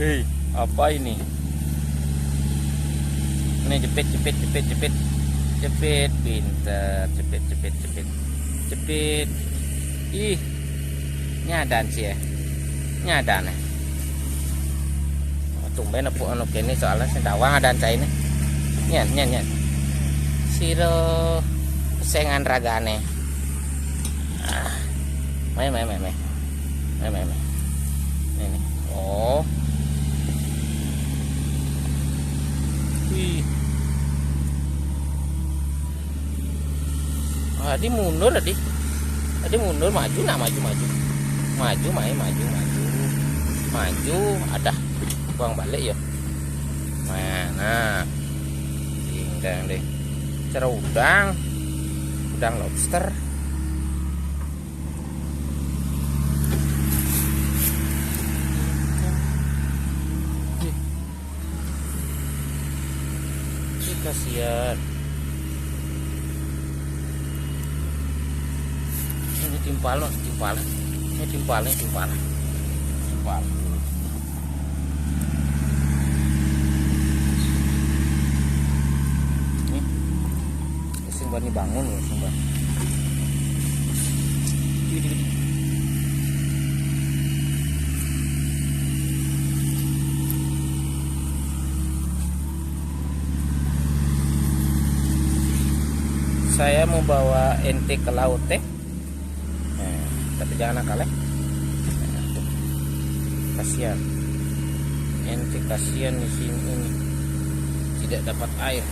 Hei, apa ini? Ini jepit, pinter, jepit. Ih, nyadan sih ya, nyadan ya. Tumben apa anu kene soalnya sendawang adan saya ini. Nyen. Siro pesengan ragane. Mai. Ini. Oh. Wih. Adi mundur Adi mundur, maju. Ada buang balik ya. Mana? Tinggal deh. Cara udang lobster. Kasihan. Ini timpal. Ini sing bani bangun ya, sing bani. Saya mau bawa ente ke laut tapi jangan nakal kasihan ente, kasihan di sini ini tidak dapat air.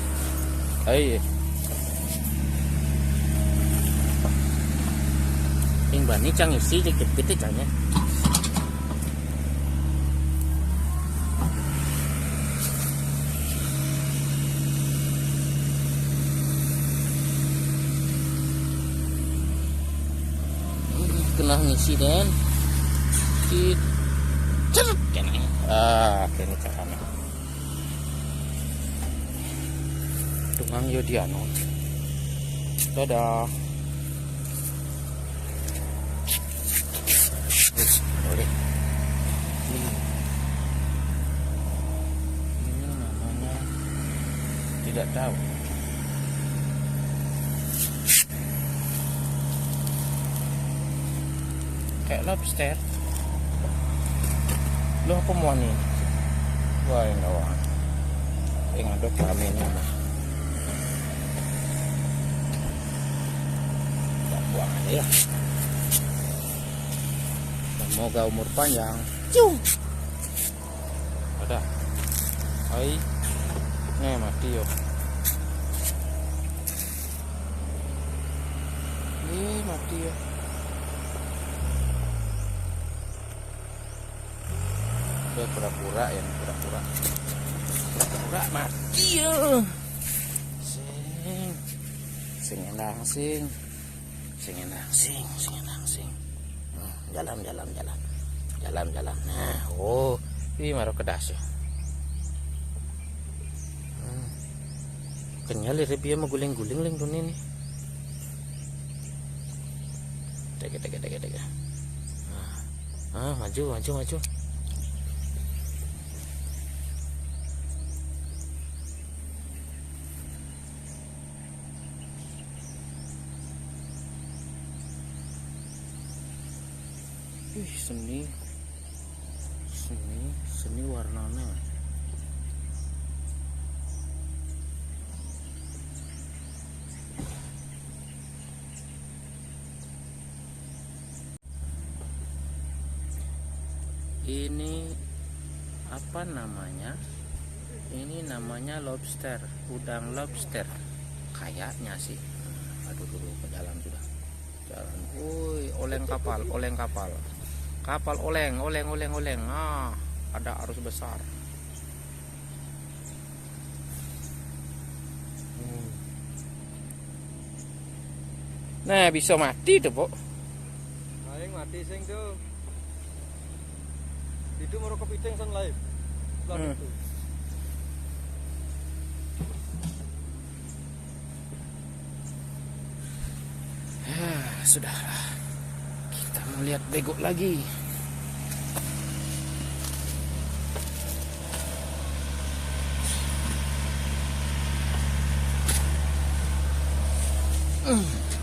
Ini bani cang isi dikit cangnya. Kena ngisi den cerut kene kene caranya tukang Yodiano. Dadah. Boleh ini namanya tidak tahu. Kayak lobster. Lo apa mau nih? Wah, enggak wah. Ngaduk kami ini. Tak buang aja ya. Semoga umur panjang. Cung. Ada. Hai. Nih mati yo. Mati yo. Pura-pura mati ya. Sing jalan. Nah, ini maru kedas ya. Kenyal ya dia mau guling-guling ling dunia ini. Tega. Maju. Seni warnanya. Ini apa namanya? Ini namanya lobster, udang lobster. Kayaknya sih. Aduh dulu ke jalan sudah. Jalan. Oleng kapal. Kapal oleng. Ada arus besar. Nah, bisa mati tuh, Pok. Aing mati sing tuh. Itu mau kepiting sen live. Itu. Sudahlah, kita mau lihat bego lagi. Hmm.